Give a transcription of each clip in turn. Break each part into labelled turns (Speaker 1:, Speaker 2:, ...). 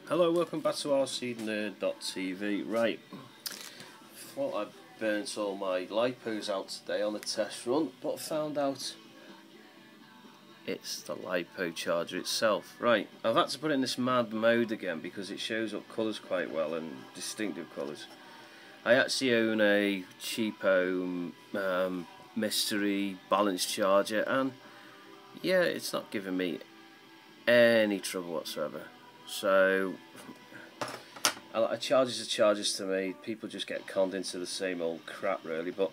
Speaker 1: Hello, welcome back to rcnerd.tv. Right, thought I'd burnt all my lipos out today on the test run, but found out it's the lipo charger itself. Right, I've had to put it in this mad mode again because it shows up colours quite well and distinctive colours. I actually own a cheapo mystery balance charger, and yeah, it's not giving me any trouble whatsoever. So a charger's a charger's to me. People just get conned into the same old crap really. But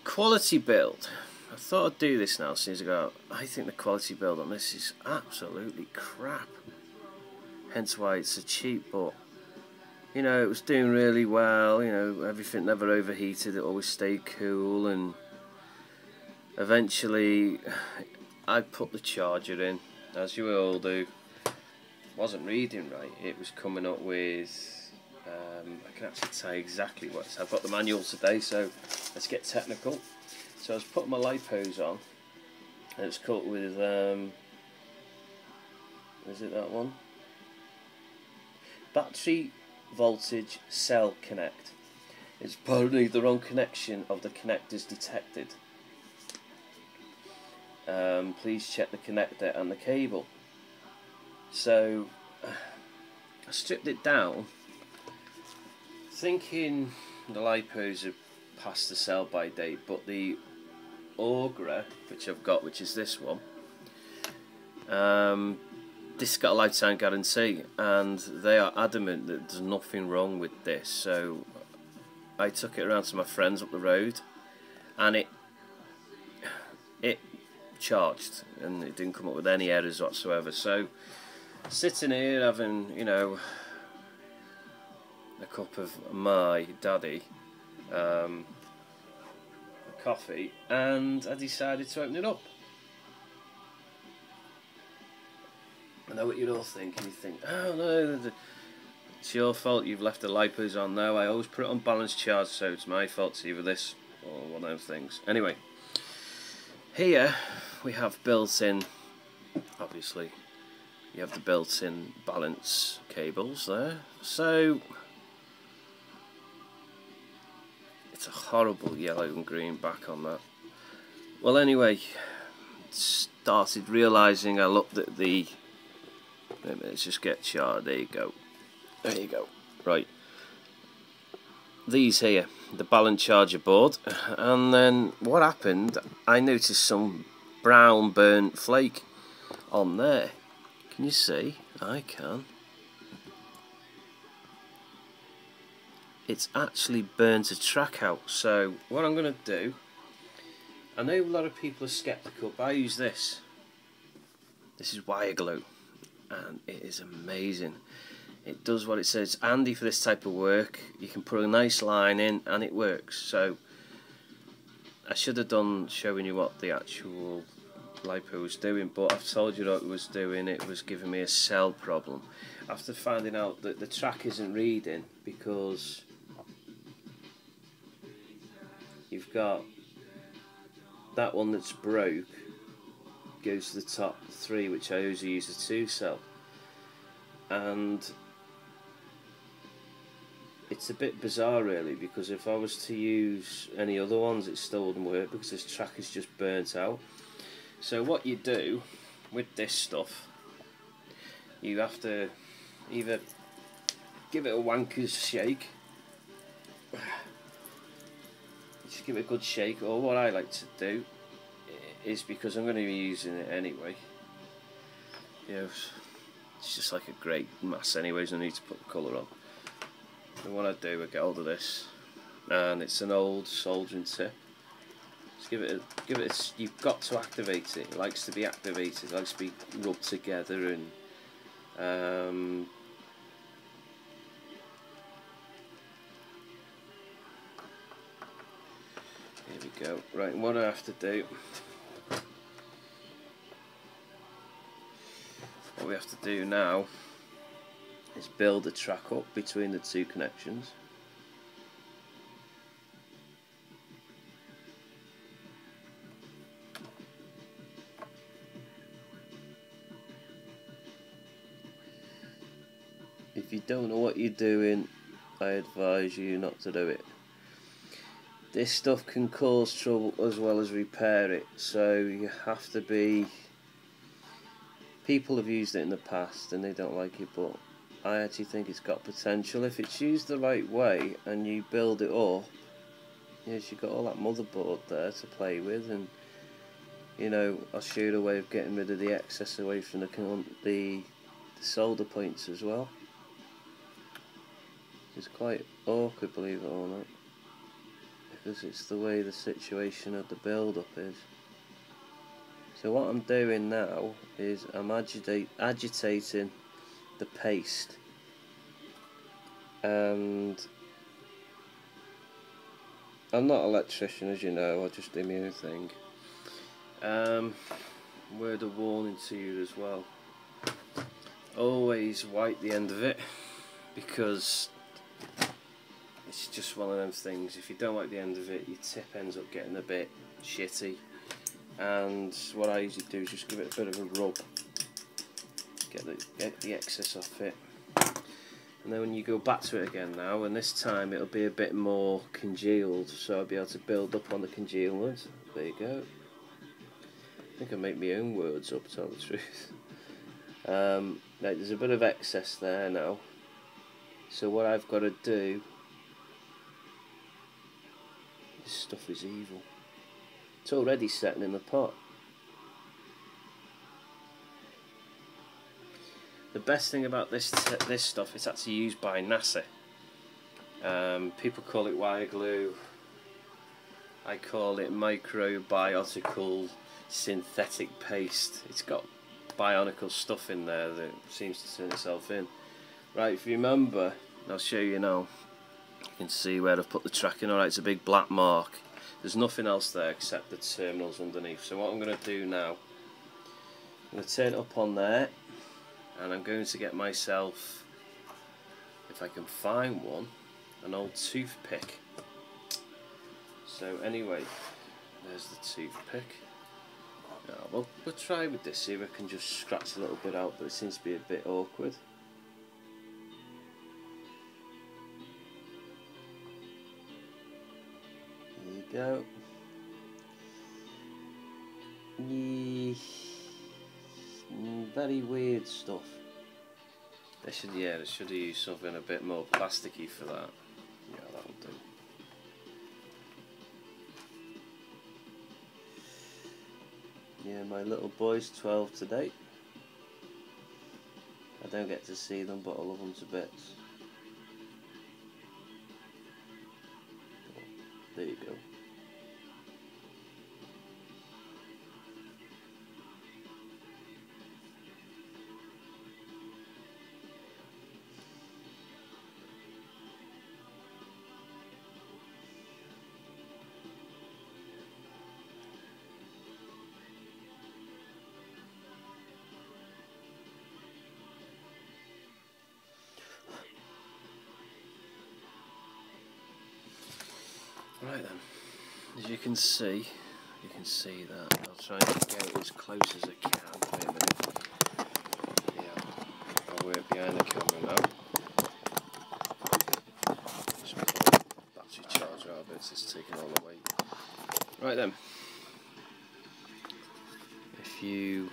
Speaker 1: quality build, I thought I'd do this now since I think the quality build on this is absolutely crap. Hence why it's so cheap. But you know, it was doing really well. You know, everything never overheated. It always stayed cool. And eventually I put the charger in, as you all do. Wasn't reading right. It was coming up with I can actually tell you exactly what it's. I've got the manual today, so let's get technical. So I was putting my lipos on, and it's cut with is it that one? Battery voltage cell connect. It's probably the wrong connection of the connectors detected. Please check the connector and the cable. So I stripped it down thinking the lipos have passed the sell by date, but the Augra, which I've got, which is this one, this has got a lifetime guarantee, and they are adamant that there's nothing wrong with this. So I took it around to my friends up the road, and it charged, and it didn't come up with any errors whatsoever. So sitting here having, you know, a cup of my daddy coffee, and I decided to open it up. I know what you're all thinking. You think, oh no, it's your fault you've left the lipos on. No, I always put it on balance charge, so it's my fault. It's either this or one of those things. Anyway, here we have built-in, obviously, you have the built-in balance cables there. So it's a horrible yellow and green back on that. Well, anyway, started realising. I looked at the, let's just get charged. There you go. There you go. Right. These here, the balance charger board, and then what happened? I noticed some brown burnt flake on there. Can you see? I can. It's actually burnt a track out. So what I'm going to do, I know a lot of people are skeptical, but I use this. This is wire glue, and it is amazing. It does what it says. It's handy for this type of work. You can put a nice line in, and it works. So I should have done showing you what the actual lipo was doing, but I've told you what it was doing. It was giving me a cell problem after finding out that the track isn't reading, because you've got that one that's broke goes to the top 3, which I usually use a 2 cell, and it's a bit bizarre really, because if I was to use any other ones it still wouldn't work because this track is just burnt out. So what you do with this stuff, you have to either give it a wanker's shake, just give it a good shake, or what I like to do is, because I'm going to be using it anyway, you know, it's just like a great mass anyways, I need to put the colour on. And what I do, I get hold of this, and it's an old soldering tip. Just give it a, you've got to activate it. It likes to be activated. It likes to be rubbed together, and here we go. Right, and what I have to do, what we have to do now is build a track up between the 2 connections. if you don't know what you're doing, I advise you not to do it. This stuff can cause trouble as well as repair it, so you have to be... People have used it in the past and they don't like it, but I actually think it's got potential. If it's used the right way and you build it up, yes, you've got all that motherboard there to play with, and you know, I'll show you a way of getting rid of the excess away from the solder points as well. It's quite awkward, believe it or not, because it's the way the situation of the build-up is. So what I'm doing now is I'm agitating the paste, and I'm not an electrician, as you know, I just do my own thing. Word of warning to you as well, always wipe the end of it, because it's just one of them things, if you don't wipe the end of it, your tip ends up getting a bit shitty. And what I usually do is just give it a bit of a rub, get the excess off it, and then when you go back to it again now, and this time it'll be a bit more congealed, so I'll be able to build up on the congealment. There you go. I think I make my own words up, to tell the truth. Now, there's a bit of excess there now, so what I've got to do, this stuff is evil. It's already setting in the pot. The best thing about this stuff, it's actually used by NASA. People call it wire glue. I call it microbiotical synthetic paste. It's got bionical stuff in there that seems to turn itself in. Right, if you remember, I'll show you now. You can see where I've put the tracking. Alright, it's a big black mark. There's nothing else there except the terminals underneath. So what I'm going to do now, I'm going to turn it up on there, and I'm going to get myself, if I can find one, an old toothpick. So anyway, there's the toothpick. Now we'll try with this, see if I can just scratch a little bit out, but it seems to be a bit awkward. Go. Very weird stuff. They should have used something a bit more plasticky for that. Yeah, that'll do. Yeah, my little boy's 12 today. I don't get to see them, but I love them to bits. There you go. Right then, as you can see that. I'll try and get it as close as I can. Wait a minute. Yeah, I'll work behind the camera now. Just put the battery charger out of it, it's taking all the weight. Right then, if you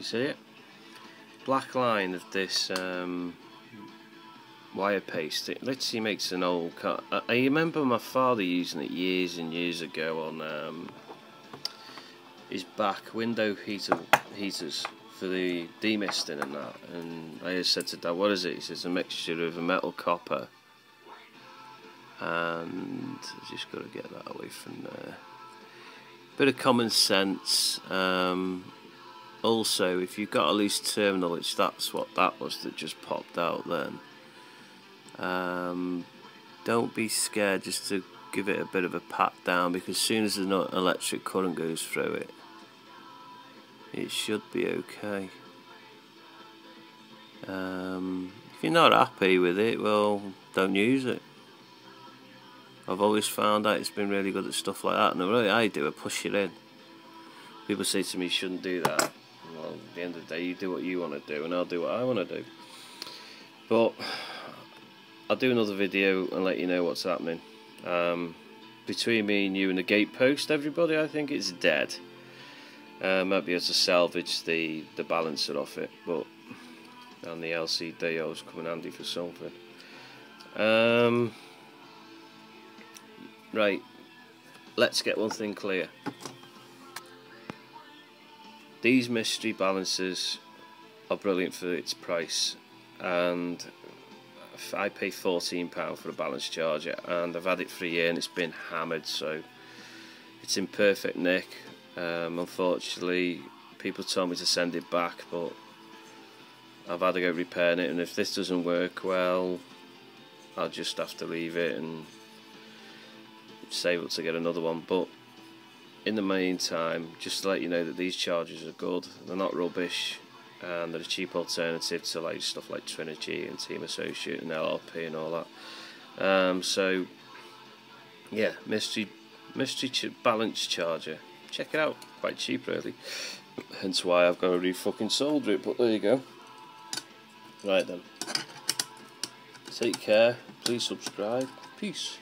Speaker 1: see it? Black line of this wire paste, it literally makes an old cut. I remember my father using it years and years ago on his back window heaters for the demisting and that, and I just said to Dad, what is it? He says, a mixture of a metal copper, and I've just got to get that away from there. Bit of common sense. Also, if you've got a loose terminal, which that's what that was that just popped out then, don't be scared just to give it a bit of a pat down, because as soon as the electric current goes through it, it should be okay. If you're not happy with it, well, don't use it. I've always found that it's been really good at stuff like that, and the way I do, I push it in. People say to me, you shouldn't do that. Well, at the end of the day, you do what you want to do, and I'll do what I want to do. But I'll do another video and let you know what's happening. Between me and you and the gatepost, everybody, I think it's dead. Might be able to salvage the balancer off it, but and the LCD always come in handy for something. Right, let's get one thing clear. These mystery balancers are brilliant for its price, and I pay £14 for a balance charger, and I've had it for a year and it's been hammered, so it's in perfect nick. Unfortunately, people told me to send it back, but I've had to go repairing it, and if this doesn't work well, I'll just have to leave it and save up to get another one. But in the meantime, just to let you know that these chargers are good, they're not rubbish, and they're a cheap alternative to like stuff like Trinity and Team Associate and LRP and all that. So yeah, mystery balance charger, check it out, quite cheap really, hence why I've got to re-fucking solder it, but there you go. Right then, take care, please subscribe, peace.